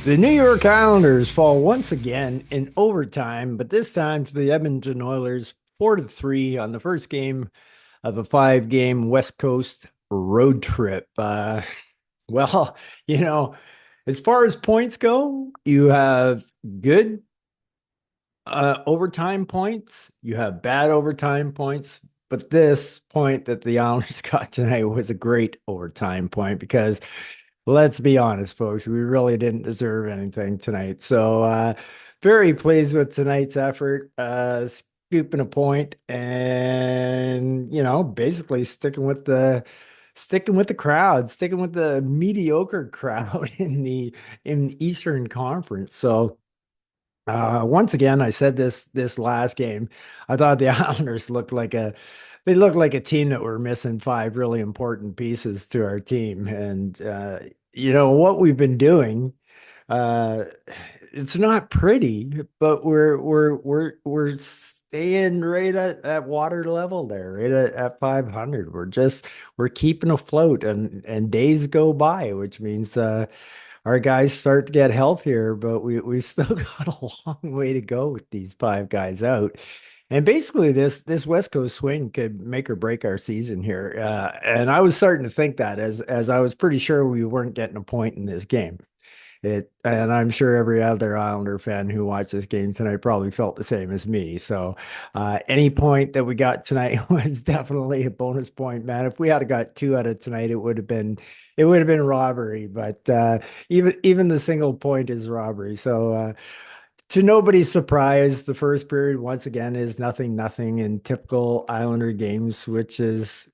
The New York Islanders fall once again in overtime, but this time to the Edmonton Oilers 4-3 on the first game of a five-game West Coast road trip. Well, you know, as far as points go, you have good overtime points, you have bad overtime points, but this point that the Islanders got tonight was a great overtime point because let's be honest, folks, we really didn't deserve anything tonight. So, very pleased with tonight's effort, scooping a point and, basically sticking with the crowd, sticking with the mediocre crowd in the Eastern Conference. So, once again, I said this last game. I thought the Islanders looked like a team that were missing five really important pieces to our team. And what we've been doing, uh, it's not pretty, but we're staying right at water level there, right at 500. We're keeping afloat, and days go by, which means our guys start to get healthier, but we still got a long way to go with these five guys out. And basically, this West Coast swing could make or break our season here. And I was starting to think that as I was pretty sure we weren't getting a point in this game. And I'm sure every other Islander fan who watched this game tonight probably felt the same as me. So any point that we got tonight was definitely a bonus point, man. If we had got two out of tonight, it would have been robbery. But even the single point is robbery. So to nobody's surprise, the first period once again is nothing, nothing in typical Islander games, which is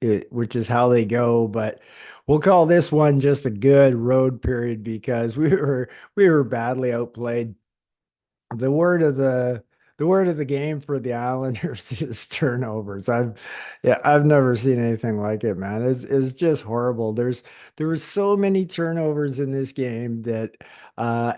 how they go. But we'll call this one just a good road period because we were badly outplayed. The word of the game for the Islanders is turnovers. I've never seen anything like it, man. It's just horrible. There were so many turnovers in this game that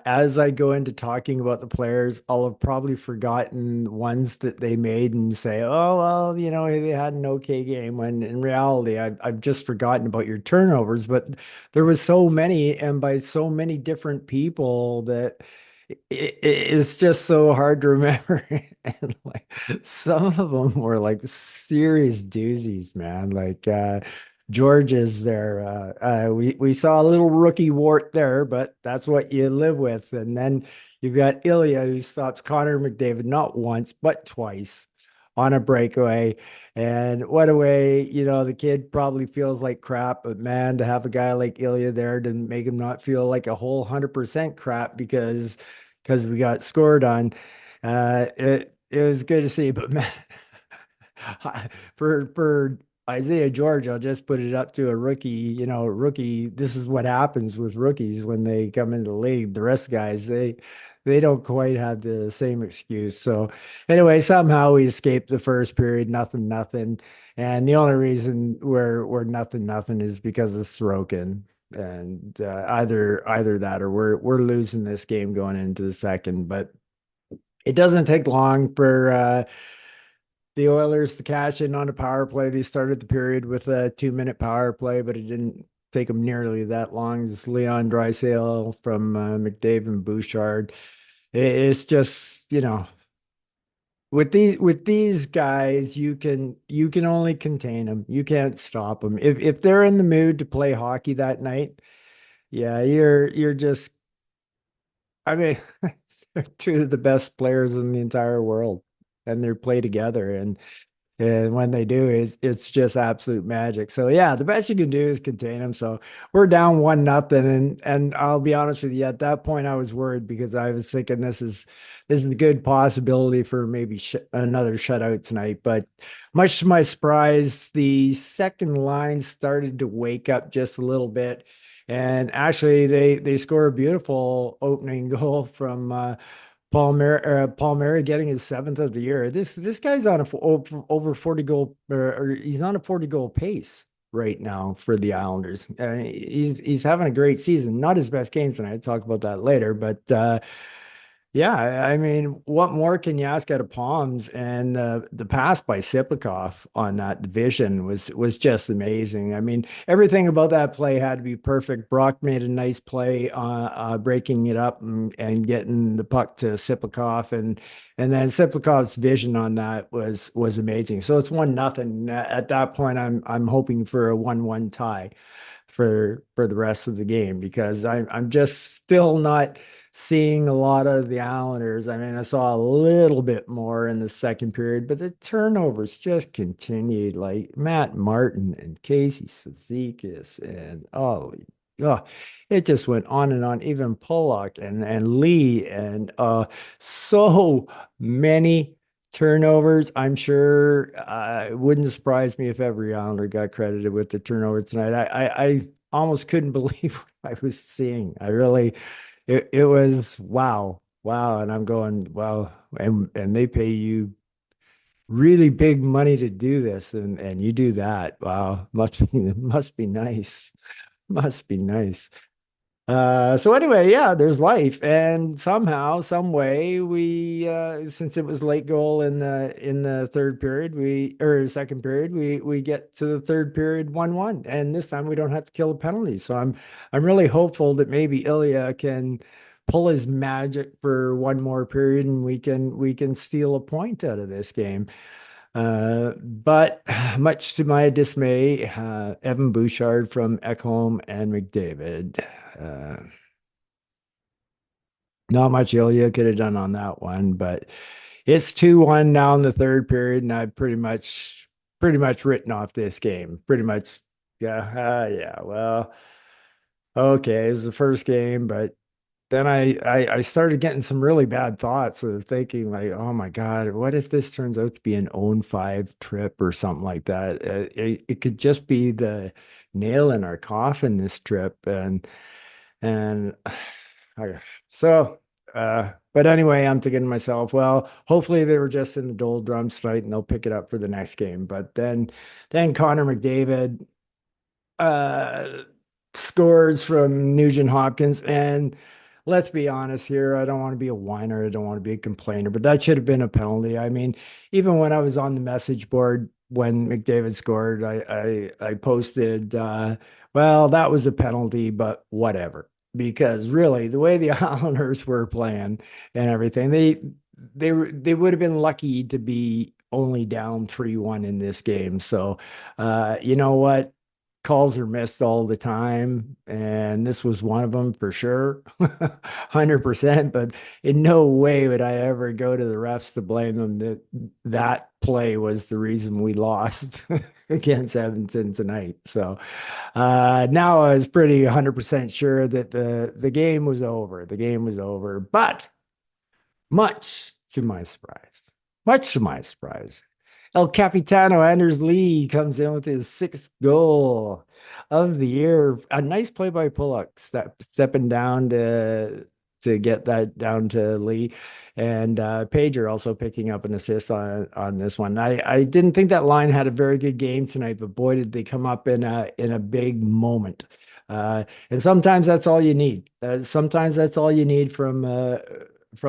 as I go into talking about the players, I'll have probably forgotten ones that they made and say, oh well, they had an okay game. When in reality, I've just forgotten about your turnovers. But there was so many, and by so many different people that it's just so hard to remember. And like some of them were like serious doozies, man. Like George is there. We saw a little rookie wart there, but that's what you live with. And then you've got Ilya who stops Connor McDavid not once but twice on a breakaway. And what a way, the kid probably feels like crap, but man, to have a guy like Ilya there to make him not feel like a whole 100% crap because we got scored on. It was good to see, but man, for Isaiah George, I'll just put it up to a rookie. Rookie. This is what happens with rookies when they come into the league. The rest guys, they don't quite have the same excuse. So anyway, somehow we escaped the first period, nothing, nothing. And the only reason we're nothing, nothing is because of Sorokin. And either that or we're losing this game going into the second. But it doesn't take long for the Oilers to cash in on a power play. They started the period with a 2-minute power play, but it didn't take them nearly that long. It's Leon Draisaitl from McDavid and Bouchard. It's just, with these guys, you can only contain them. You can't stop them. If they're in the mood to play hockey that night, yeah, you're just. I mean, they're two of the best players in the entire world, and they play together. And when they do, it's just absolute magic. So yeah, the best you can do is contain them. So we're down 1-0, and I'll be honest with you, at that point I was worried because I was thinking this is a good possibility for maybe another shutout tonight. But much to my surprise, the second line started to wake up just a little bit. And actually, they score a beautiful opening goal from Palmieri getting his seventh of the year. This guy's on over 40 goal, or he's on a 40 goal pace right now for the Islanders. He's having a great season. Not his best game tonight. I'll talk about that later, but Yeah, I mean, what more can you ask out of Palms? And the pass by Siplikov on that division was just amazing. I mean, everything about that play had to be perfect. Brock made a nice play, breaking it up and getting the puck to Siplikov, and then Siplikov's vision on that was amazing. So it's 1-0. At that point, I'm hoping for a 1-1 tie for the rest of the game because I'm just still not seeing a lot of the Islanders. I mean, I saw a little bit more in the second period, but the turnovers just continued. Like Matt Martin and Casey Cizikas and oh, it just went on and on. Even Pollock and Lee and so many turnovers. I'm sure it wouldn't surprise me if every Islander got credited with the turnover tonight. I almost couldn't believe what I was seeing. I really, it was wow, wow. And I'm going, wow, and they pay you really big money to do this, and you do that. Wow, must be nice. Must be nice. So anyway, yeah, there's life, and somehow, some way, we since it was late goal in the third period, we or second period, we get to the third period 1-1, and this time we don't have to kill a penalty. So I'm really hopeful that maybe Ilya can pull his magic for one more period, and we can steal a point out of this game. But much to my dismay, Evan Bouchard from Ekholm and McDavid. Not much Ilya could have done on that one, but it's 2-1 now in the third period, and I've pretty much written off this game. Pretty much, yeah, yeah. Well, okay, it was the first game, but then I started getting some really bad thoughts of thinking like, oh my God, what if this turns out to be an own 5 trip or something like that? It could just be the nail in our coffin this trip, and I, so, but anyway, I'm thinking to myself, well, hopefully they were just in the doldrums tonight and they'll pick it up for the next game. But then Connor McDavid uh, scores from Nugent Hopkins. And let's be honest here, I don't want to be a whiner, I don't want to be a complainer, but that should have been a penalty. I mean, even when I was on the message board when McDavid scored, I posted, well, that was a penalty, but whatever. Because really, the way the Islanders were playing and everything, they would have been lucky to be only down 3-1 in this game. So, you know what? Calls are missed all the time, and this was one of them for sure, 100%. But in no way would I ever go to the refs to blame them that that play was the reason we lost against Edmonton tonight. So now I was pretty 100% sure that the game was over. The game was over, but much to my surprise, much to my surprise, El Capitano Anders Lee comes in with his sixth goal of the year. A nice play by Pulock, stepping down to get that down to Lee, and Pager also picking up an assist on this one. I didn't think that line had a very good game tonight, but boy, did they come up in a big moment. And sometimes that's all you need. Sometimes that's all you need from a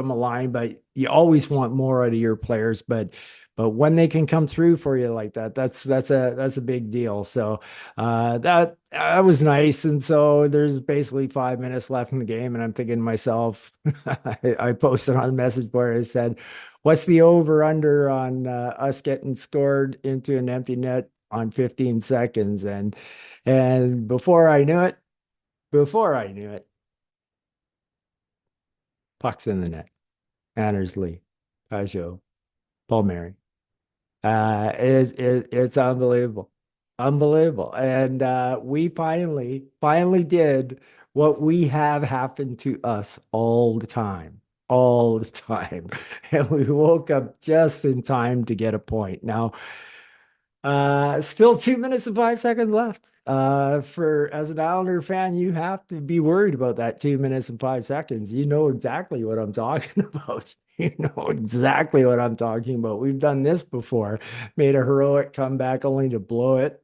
line, but you always want more out of your players. But when they can come through for you like that, that's a big deal. So that was nice. And so there's basically 5 minutes left in the game, and I'm thinking to myself, I posted on the message board. I said, "What's the over under on us getting scored into an empty net on 15 seconds?" And before I knew it, pucks in the net. Annersley, Pajot, Palmieri. It's unbelievable, unbelievable, and we finally did what we have happened to us all the time, and we woke up just in time to get a point. Now, still 2 minutes and 5 seconds left. For as an Islander fan, you have to be worried about that 2 minutes and 5 seconds. You know exactly what I'm talking about. You know exactly what I'm talking about. We've done this before, made a heroic comeback only to blow it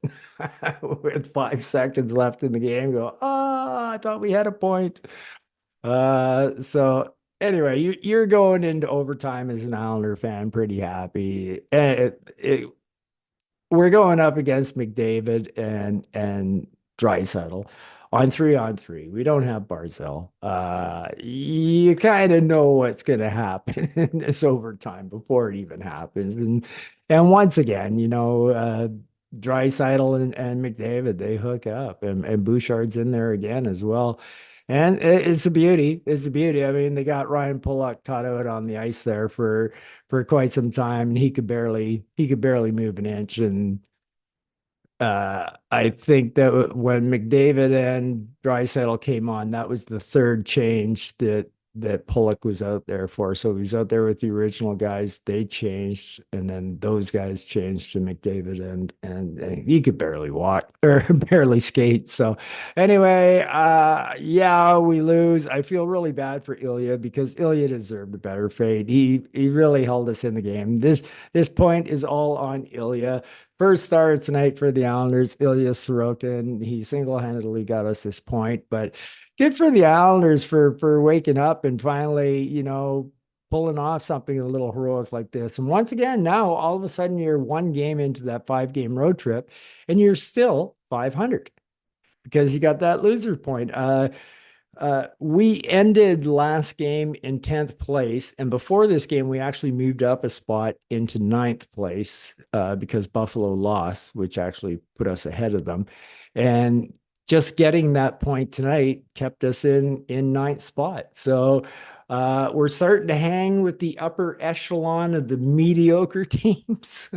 with 5 seconds left in the game. Go, oh, I thought we had a point. So Anyway, you're going into overtime as an Islander fan, pretty happy. We're going up against McDavid and Draisaitl on three. We don't have Barzell. You kind of know what's going to happen in this overtime before it even happens. And once again, Draisaitl and McDavid, they hook up, and Bouchard's in there again as well. And it's a beauty. It's a beauty. I mean, they got Ryan Pulock caught out on the ice there for quite some time, and he could barely move an inch. And I think that when McDavid and Draisaitl came on, that was the third change that Pollock was out there for. So he was out there with the original guys. They changed, and then those guys changed to McDavid, and he could barely walk or barely skate. So anyway, yeah, we lose. I feel really bad for Ilya because Ilya deserved a better fate. He really held us in the game. This point is all on Ilya. First star tonight for the Islanders, Ilya Sorokin. He single-handedly got us this point, but good for the Islanders for waking up and finally, pulling off something a little heroic like this. And once again, now all of a sudden you're one game into that 5 game road trip, and you're still 500 because you got that loser point. We ended last game in 10th place. And before this game, we actually moved up a spot into ninth place because Buffalo lost, which actually put us ahead of them. And just getting that point tonight kept us in ninth spot. So we're starting to hang with the upper echelon of the mediocre teams.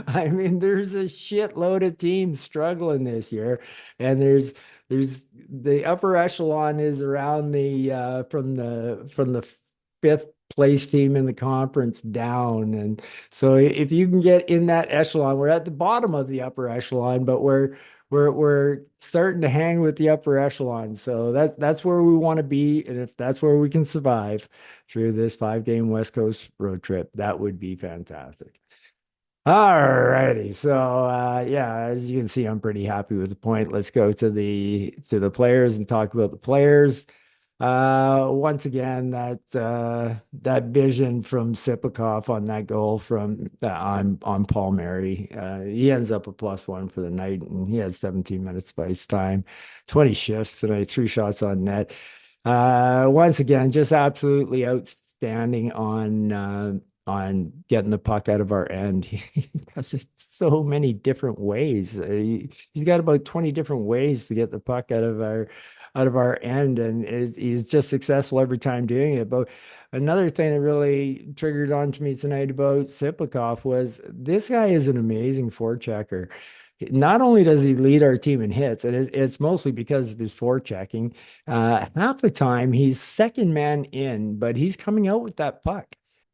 I mean, there's a shitload of teams struggling this year, and there's the upper echelon is around the from the fifth place team in the conference down. And so if you can get in that echelon, we're at the bottom of the upper echelon, but we're starting to hang with the upper echelon. So that's where we want to be. And if that's where we can survive through this 5 game West Coast road trip, that would be fantastic. All righty. So yeah, as you can see, I'm pretty happy with the point. Let's go to the players and talk about the players. Once again, that vision from Sipikov on that goal from on Paul Mary. He ends up a +1 for the night, and he had 17 minutes of ice time, 20 shifts tonight, 3 shots on net. Once again, just absolutely outstanding on getting the puck out of our end. He does it so many different ways. He's got about 20 different ways to get the puck out of our end, and he's just successful every time doing it. But another thing that really triggered on to me tonight about Siplikov was this guy is an amazing forechecker. Not only does he lead our team in hits, and it's mostly because of his forechecking. Half the time he's second man in, but he's coming out with that puck.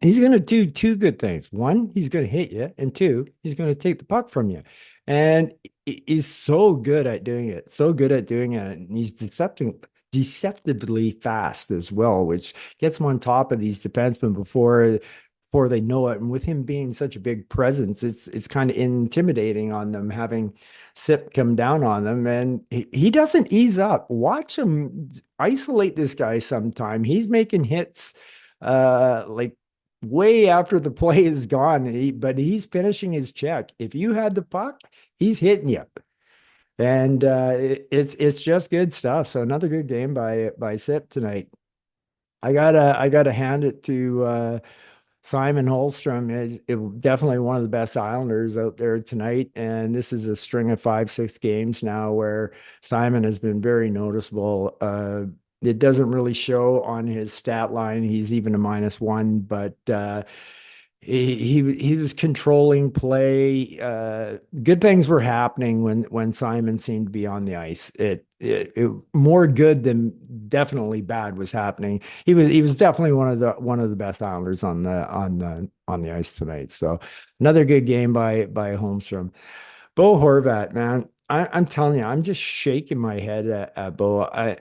He's going to do two good things. One, he's going to hit you, and two, he's going to take the puck from you. And he's so good at doing it, so good at doing it. And he's deceptively fast as well, which gets him on top of these defensemen before they know it. And with him being such a big presence, it's kind of intimidating on them, having Sip come down on them. And he doesn't ease up. Watch him isolate this guy sometime. He's making hits like way after the play is gone, but he's finishing his check. If you had the puck, he's hitting you. And it's just good stuff. So another good game by Sip tonight. I gotta hand it to Simon Holmstrom. It definitely one of the best Islanders out there tonight. And this is a string of 5, 6 games now where Simon has been very noticeable. It doesn't really show on his stat line. He's even a -1, but he was controlling play. Good things were happening when Simon seemed to be on the ice. It more good than definitely bad was happening. He was definitely one of the best Islanders on the ice tonight. So another good game by Holmstrom. Bo Horvat, man, I'm telling you, I'm just shaking my head at Bo.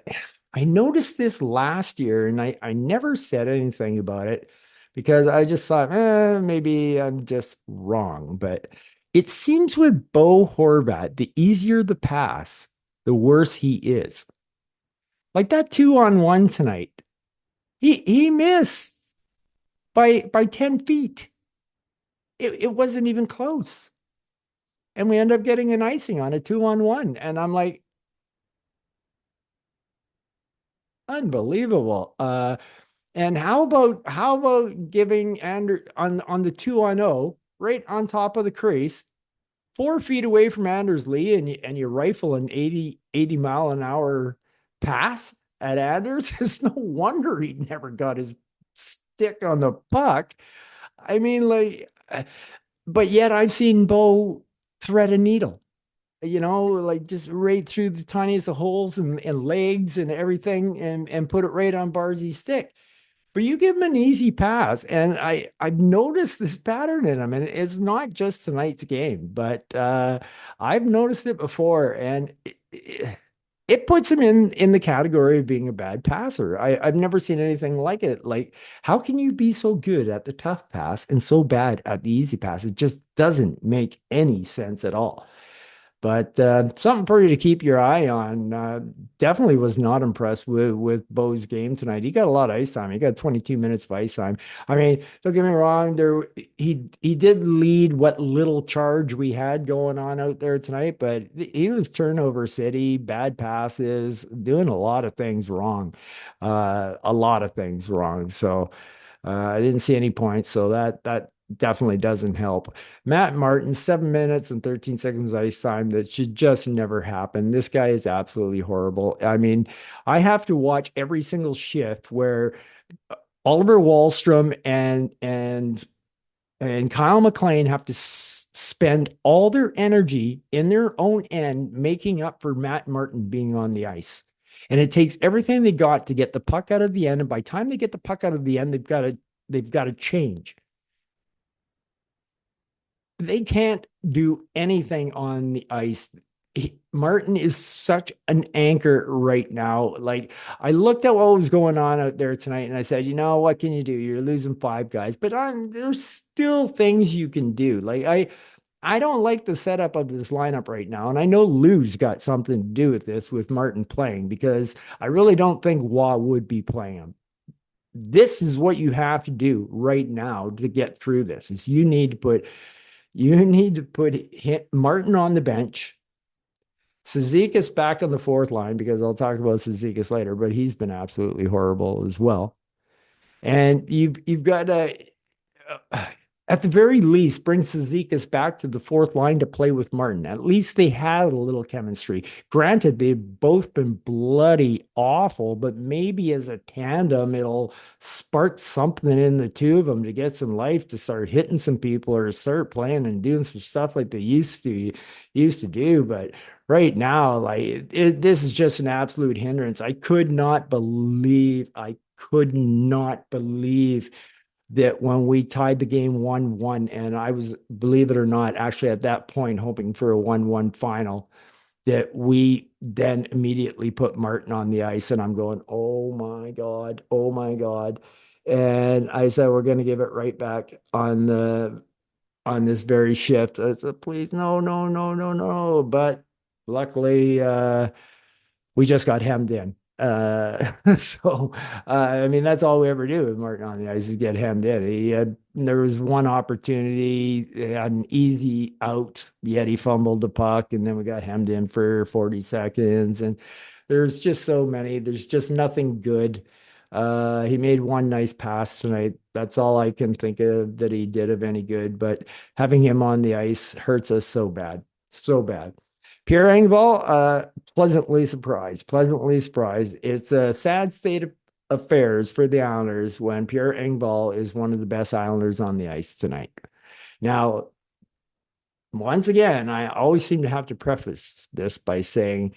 I noticed this last year, and I never said anything about it because I just thought, maybe I'm just wrong. But it seems with Bo Horvat, the easier the pass, the worse he is. Like that 2-on-1 tonight. He missed by 10 feet. It wasn't even close. And we end up getting an icing on a 2-on-1. And I'm like, unbelievable. And how about giving Ander on the 2-on-0 right on top of the crease, 4 feet away from Anders Lee, and you rifle an 80 mile an hour pass at Anders? It's no wonder he never got his stick on the puck. I mean, like, but yet I've seen Bo thread a needle, like just right through the tiniest of holes and legs and everything, and put it right on Barzy's stick. But you give him an easy pass, and I've noticed this pattern in him, and it's not just tonight's game, but I've noticed it before, and it puts him in the category of being a bad passer. I've never seen anything like it. Like, how can you be so good at the tough pass and so bad at the easy pass? It just doesn't make any sense at all. But something for you to keep your eye on. Definitely was not impressed with Bo's game tonight. He got a lot of ice time. He got 22 minutes of ice time. I mean, don't get me wrong. He did lead what little charge we had going on out there tonight, but he was turnover city, bad passes, doing a lot of things wrong. A lot of things wrong. So. I didn't see any points, so that definitely doesn't help. Matt Martin, 7 minutes and 13 seconds ice time. That should just never happen. This guy is absolutely horrible. I mean, I have to watch every single shift where Oliver Wahlstrom and Kyle McLean have to spend all their energy in their own end making up for Matt Martin being on the ice. And it takes everything they got to get the puck out of the end. And by the time they get the puck out of the end, they've got to change. They can't do anything on the ice. Martin is such an anchor right now. Like, I looked at what was going on out there tonight, and I said, what can you do? You're losing five guys, but there's still things you can do. Like, I don't like the setup of this lineup right now. And I know Lou's got something to do with this, with Martin playing, because I really don't think Waugh would be playing him. This is what you have to do right now to get through this. Is you need to put Martin on the bench. Cizikas back on the fourth line, because I'll talk about Cizikas later, but he's been absolutely horrible as well. And you've got to at the very least, bring Cizikas back to the fourth line to play with Martin. At least they had a little chemistry. Granted, they've both been bloody awful, but maybe as a tandem, it'll spark something in the two of them to get some life, to start hitting some people or start playing and doing some stuff like they used to do. But right now, like, this is just an absolute hindrance. I could not believe that when we tied the game 1-1, and I was, believe it or not, actually at that point hoping for a 1-1 final, that we then immediately put Martin on the ice. And I'm going, oh my God, oh my God. And I said, we're going to give it right back on this very shift. I said, please, no, no, no, no, no. But luckily, we just got hemmed in. So I mean, that's all we ever do with Martin on the ice, is get hemmed in. There was one opportunity, he had an easy out, yet he fumbled the puck, and then we got hemmed in for 40 seconds. And there's just so many. There's just nothing good. He made one nice pass tonight. That's all I can think of that he did of any good. But having him on the ice hurts us so bad, so bad. Pierre Engvall, pleasantly surprised. Pleasantly surprised. It's a sad state of affairs for the Islanders when Pierre Engvall is one of the best Islanders on the ice tonight. Now, once again, I always seem to have to preface this by saying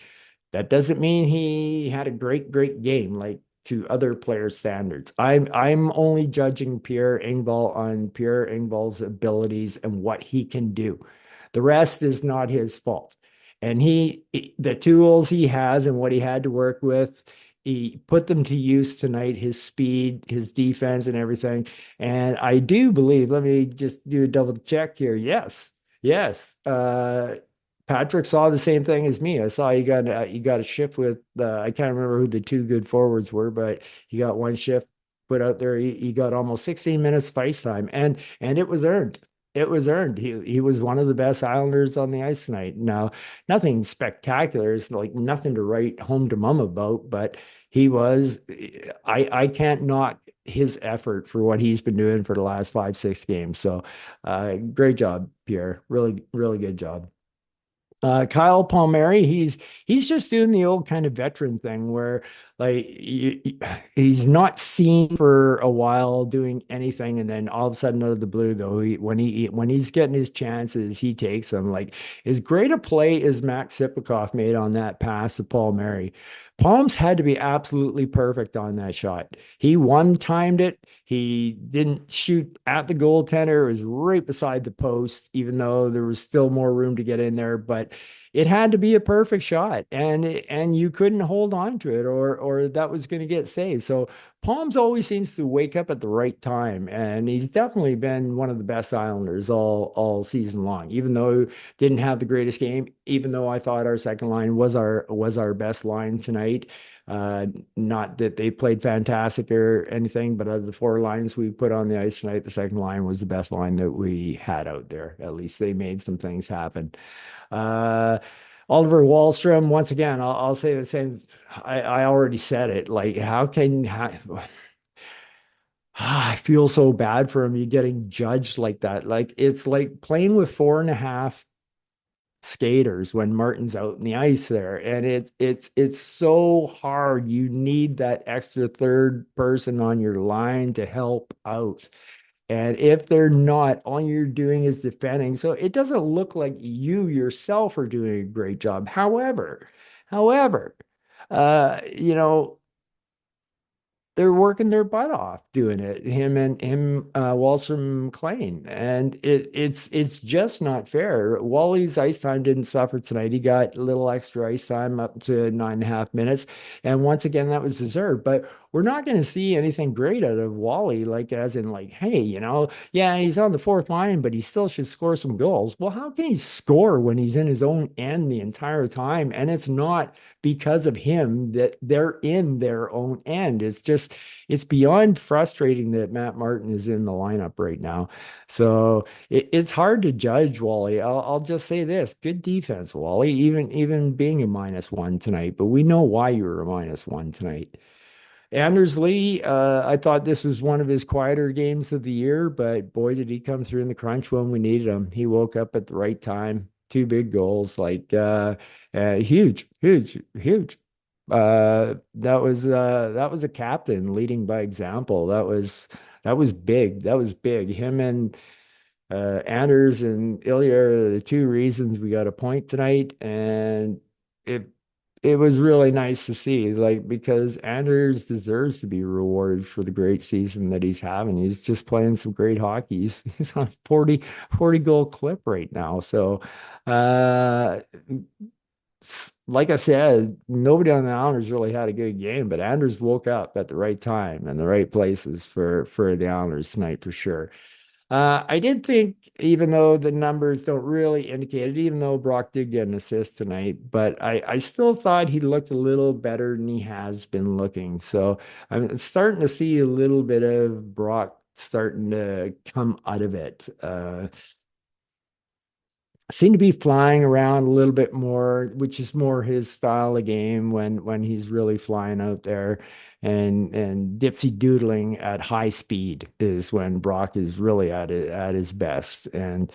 that doesn't mean he had a great game like to other player standards. I'm only judging Pierre Engvall on Pierre Engvall's abilities and what he can do. The rest is not his fault. And the tools he has and what he had to work with, he put them to use tonight, his speed, his defense, and everything. And I do believe, let me just do a double check here. Yes, yes. Patrick saw the same thing as me. I saw you got a shift with I can't remember who the two good forwards were, but you got one shift. put out there. He got almost 16 minutes of ice time, and it was earned. It was earned. He was one of the best Islanders on the ice tonight. Now, nothing spectacular. It's like nothing to write home to mom about, but he was. I can't knock his effort for what he's been doing for the last 5, 6 games. So, great job, Pierre. Really, really good job. Kyle Palmieri, he's just doing the old kind of veteran thing where like he's not seen for a while doing anything, and then all of a sudden out of the blue, though, when he's getting his chances, he takes them. Like as great a play as Max Sipikoff made on that pass to Palmieri. Palms had to be absolutely perfect on that shot. He one timed it. He didn't shoot at the goaltender. It was right beside the post, even though there was still more room to get in there. But it had to be a perfect shot, and you couldn't hold on to it, or that was going to get saved. So Palms always seems to wake up at the right time, and he's definitely been one of the best Islanders all season long. Even though he didn't have the greatest game, even though I thought our second line was our best line tonight. Uh, Not that they played fantastic or anything, but of the four lines we put on the ice tonight, the second line was the best line that we had out there. At least they made some things happen. Uh, Oliver Wallstrom, once again, I'll say the same. I already said it. Like, I feel so bad for him. You getting judged like that. Like, it's like playing with 4.5 skaters when Martin's out in the ice there. And it's so hard. You need that extra third person on your line to help out. And if they're not, all you're doing is defending. So it doesn't look like you yourself are doing a great job. However, you know, they're working their butt off doing it. Wallstrom, McLean, and it's just not fair. Wally's ice time didn't suffer tonight. He got a little extra ice time up to 9.5 minutes, and once again that was deserved. But we're not going to see anything great out of Wally, like as in like, hey, yeah, he's on the fourth line, but he still should score some goals. Well, how can he score when he's in his own end the entire time? And it's not because of him that they're in their own end. It's beyond frustrating that Matt Martin is in the lineup right now. So it's hard to judge Wally. I'll just say this: good defense, Wally. Even being a -1 tonight, but we know why you were a -1 tonight. Anders Lee, I thought this was one of his quieter games of the year, but boy, did he come through in the crunch when we needed him. He woke up at the right time. Two big goals, like huge, huge, huge. That was a captain leading by example. That was big. That was big. Him and Anders and Ilya are the two reasons we got a point tonight, and it it was really nice to see, like because Anders deserves to be rewarded for the great season that he's having. He's just playing some great hockey. He's on a 40 goal clip right now. So, uh, like I said, nobody on the Islanders really had a good game, but Anders woke up at the right time and the right places for the Islanders tonight for sure. I did think, even though the numbers don't really indicate it, even though Brock did get an assist tonight, but I still thought he looked a little better than he has been looking. So I'm starting to see a little bit of Brock starting to come out of it. Seem to be flying around a little bit more, which is more his style of game when he's really flying out there and dipsy doodling at high speed is when Brock is really at his best. And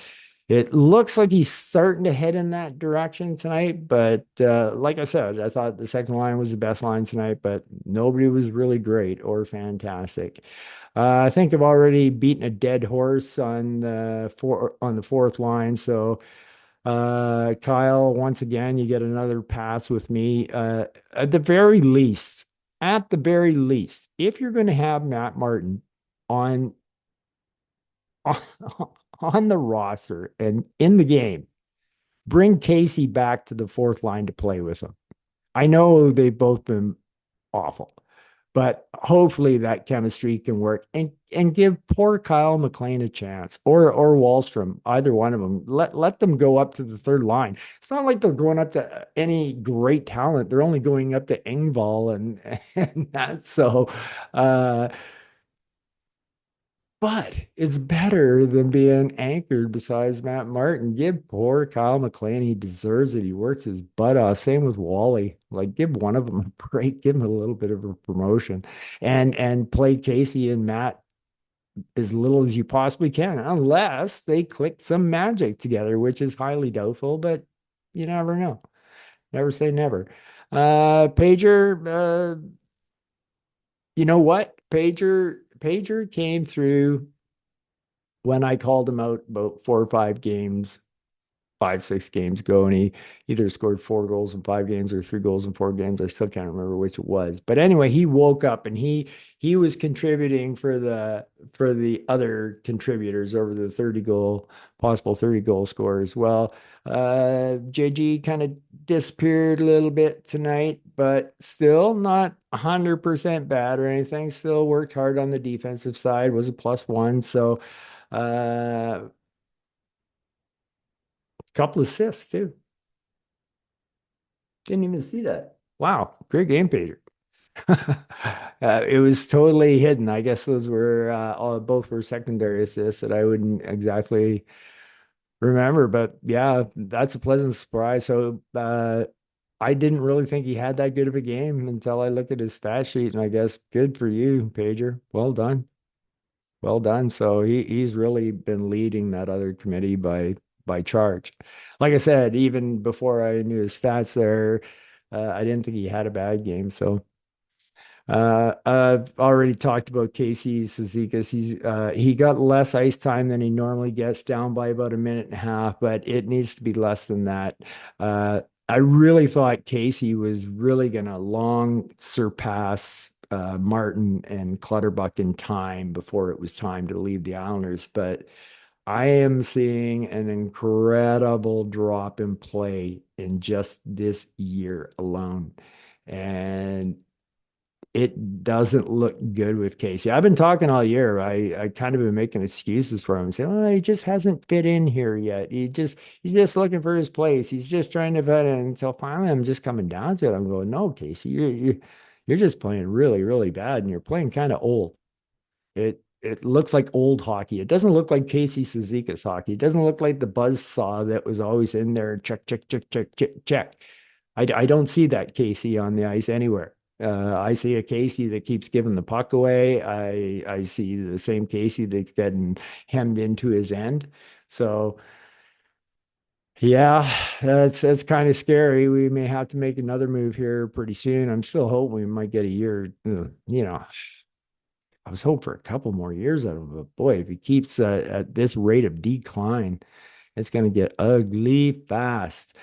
it looks like he's starting to head in that direction tonight. But like I said, I thought the second line was the best line tonight, but nobody was really great or fantastic. I think I've already beaten a dead horse on the fourth line. So Kyle, once again, you get another pass with me. At the very least, if you're going to have Matt Martin on, on on the roster and in the game, bring Casey back to the fourth line to play with him. I know they've both been awful, but hopefully that chemistry can work and give poor Kyle McLean a chance or Wallstrom, either one of them. Let them go up to the third line. It's not like they're going up to any great talent. They're only going up to Engvall and that. So but it's better than being anchored besides Matt Martin. Give poor Kyle McLean, he deserves it. He works his butt off. Same with Wally. Like, give one of them a break, give him a little bit of a promotion, and play Casey and Matt as little as you possibly can, unless they click some magic together, which is highly doubtful, but you never know. Never say never. Pager, you know what? Pager came through when I called him out about 4 or 5 games, 5, 6 games ago, and he either scored 4 goals in 5 games or 3 goals in 4 games. I still can't remember which it was. But anyway, he woke up and he was contributing for the other contributors over the 30 goal scorers. Well, JG kind of disappeared a little bit tonight, but still not 100% bad or anything. Still worked hard on the defensive side, was a +1. So couple assists too. Didn't even see that. Wow, great game, Peter. It was totally hidden. I guess those were both were secondary assists that I wouldn't exactly remember, but yeah, that's a pleasant surprise. So I didn't really think he had that good of a game until I looked at his stat sheet, and I guess good for you, Pager. Well done. Well done. So he's really been leading that other committee by charge. Like I said, even before I knew his stats there, I didn't think he had a bad game. So I've already talked about Casey Cizikas. He got less ice time than he normally gets, down by about a minute and a half, but it needs to be less than that. Uh, I really thought Casey was really going to long surpass Martin and Clutterbuck in time before it was time to leave the Islanders, but I am seeing an incredible drop in play in just this year alone. And it doesn't look good with Casey. I've been talking all year. I kind of been making excuses for him, saying, "Oh, he just hasn't fit in here yet. He's just looking for his place. He's just trying to fit in." Until finally, I'm just coming down to it. I'm going, "No, Casey, you're just playing really, really bad, and you're playing kind of old. It looks like old hockey. It doesn't look like Casey Cizikas hockey. It doesn't look like the buzz saw that was always in there. Check, check, check, check, check, check. I don't see that Casey on the ice anywhere. I see a Casey that keeps giving the puck away. I see the same Casey that's getting hemmed into his end. So yeah, that's kind of scary. We may have to make another move here pretty soon. I'm still hoping we might get a year. I was hoping for a couple more years out of him, but boy, if he keeps at this rate of decline, it's going to get ugly fast.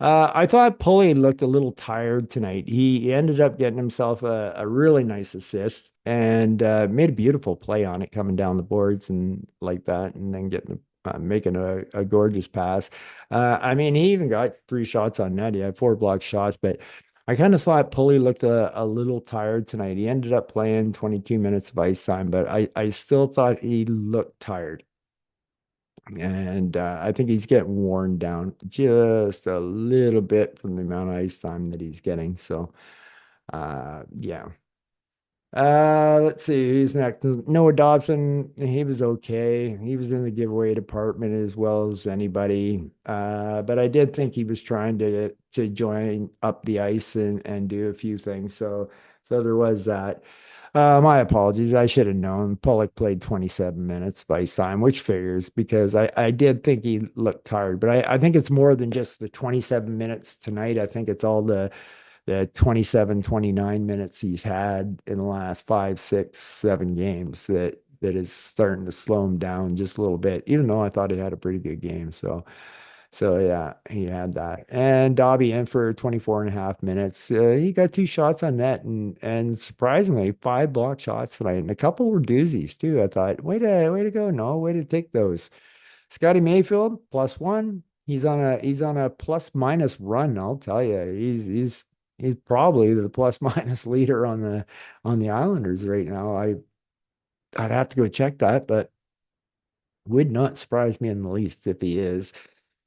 I thought Pulley looked a little tired tonight. He ended up getting himself a really nice assist and made a beautiful play on it, coming down the boards and like that, and then making a gorgeous pass. I mean, he even got 3 shots on net. He had 4 blocked shots, but I kind of thought Pulley looked a little tired tonight. He ended up playing 22 minutes of ice time, but I still thought he looked tired. And I think he's getting worn down just a little bit from the amount of ice time that he's getting. So, yeah. Let's see who's next. Noah Dobson, he was okay. He was in the giveaway department as well as anybody. But I did think he was trying to join up the ice and do a few things. So there was that. My apologies. I should have known. Pollock played 27 minutes by time, which figures because I did think he looked tired, but I think it's more than just the 27 minutes tonight. I think it's all the 27, 29 minutes he's had in the last 5, 6, 7 games that is starting to slow him down just a little bit, even though I thought he had a pretty good game. So yeah, he had that. And Dobby in for 24 and a half minutes. He got 2 shots on net and surprisingly 5 blocked shots tonight. And a couple were doozies too. I thought, way to go. No, way to take those. Scotty Mayfield, +1. He's on a plus minus run, I'll tell you. He's probably the plus minus leader on the Islanders right now. I'd have to go check that, but would not surprise me in the least if he is.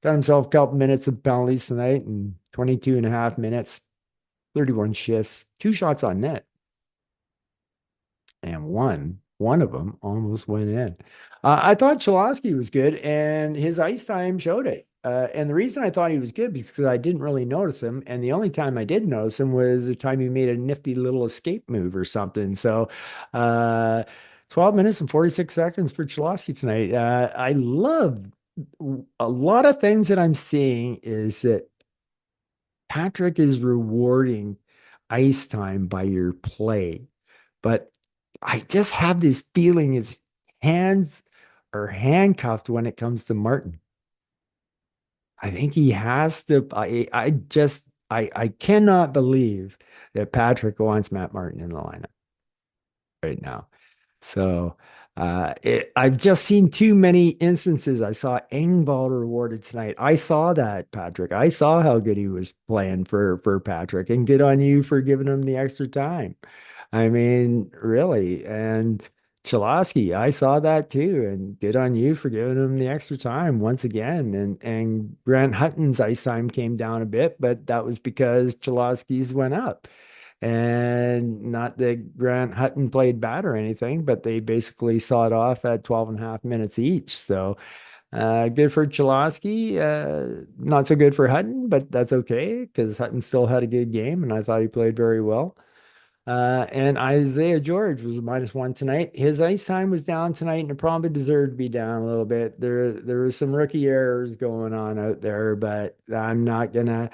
Got himself a couple minutes of penalties tonight and 22 and a half minutes, 31 shifts, 2 shots on net, and one one of them almost went in. I thought Cholosky was good, and his ice time showed it. And the reason I thought he was good because I didn't really notice him, and the only time I did notice him was the time he made a nifty little escape move or something. So, 12 minutes and 46 seconds for Cholosky tonight. I love a lot of things that I'm seeing is that Patrick is rewarding ice time by your play. But I just have this feeling his hands are handcuffed when it comes to Martin. I think he has to. I cannot believe that Patrick wants Matt Martin in the lineup right now. So I've just seen too many instances. I saw Engvall rewarded tonight. I saw that, Patrick. I saw how good he was playing for Patrick, and good on you for giving him the extra time. I mean, really. And Cholosky, I saw that too, and good on you for giving him the extra time once again. And Grant Hutton's ice time came down a bit, but that was because Cholosky's went up. And not that Grant Hutton played bad or anything, but they basically saw it off at 12 and a half minutes each. So good for Cholosky. Not so good for Hutton, but that's okay because Hutton still had a good game and I thought he played very well. And Isaiah George was -1 tonight. His ice time was down tonight, and it probably deserved to be down a little bit. There was some rookie errors going on out there, but I'm not gonna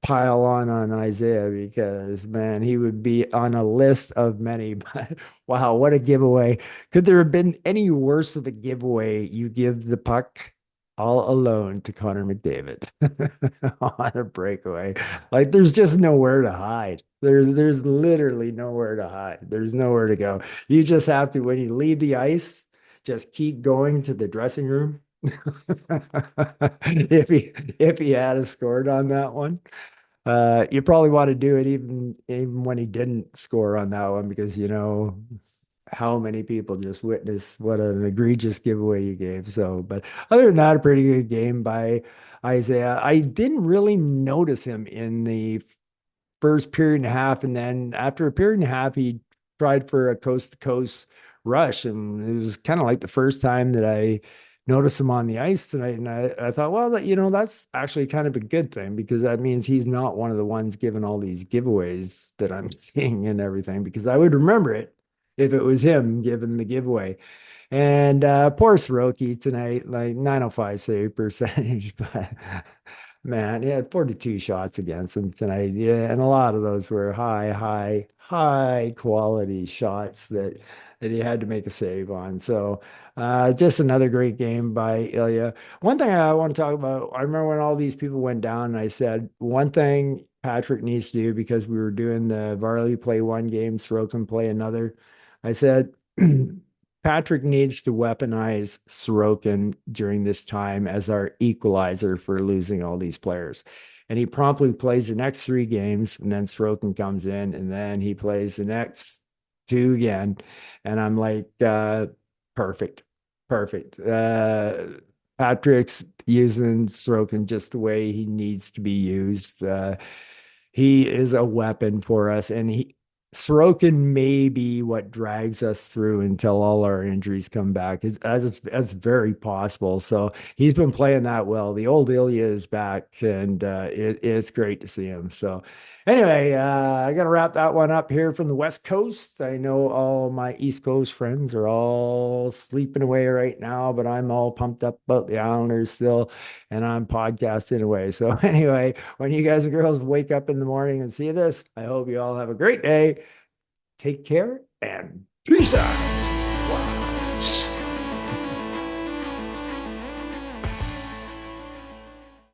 pile on Isaiah because man, he would be on a list of many. But wow, what a giveaway! Could there have been any worse of a giveaway? You give the puck all alone to Connor McDavid on a breakaway. Like there's just nowhere to hide. There's literally nowhere to hide. There's nowhere to go. You just have to, when you leave the ice, just keep going to the dressing room. If he had scored on that one. You probably want to do it even when he didn't score on that one because you know how many people just witnessed what an egregious giveaway you gave. So, but other than that, a pretty good game by Isaiah. I didn't really notice him in the first period and a half, and then after a period and a half, he tried for a coast to coast rush, and it was kind of like the first time that I noticed him on the ice tonight. And I thought, well, that's actually kind of a good thing because that means he's not one of the ones giving all these giveaways that I'm seeing and everything. Because I would remember it if it was him giving the giveaway. And poor Soroki tonight, like 905 save percentage, but man, he had 42 shots against him tonight. Yeah, and a lot of those were high quality shots that he had to make a save on. So just another great game by Ilya. One thing I want to talk about, I remember when all these people went down, and I said one thing Patrick needs to do because we were doing the Varley play one game, Sorokin play another. I said Patrick needs to weaponize Sorokin during this time as our equalizer for losing all these players. And he promptly plays the next three games, and then Sorokin comes in, and then he plays the next two again. And I'm like, perfect, perfect. Patrick's using Sorokin just the way he needs to be used. He is a weapon for us, and Sorokin may be what drags us through until all our injuries come back. As very possible. So he's been playing that well. The old Ilya is back, and it's great to see him. So anyway, I got to wrap that one up here from the West Coast. I know all my East Coast friends are all sleeping away right now, but I'm all pumped up about the Islanders still, and I'm podcasting away. So anyway, when you guys and girls wake up in the morning and see this, I hope you all have a great day. Take care and peace out.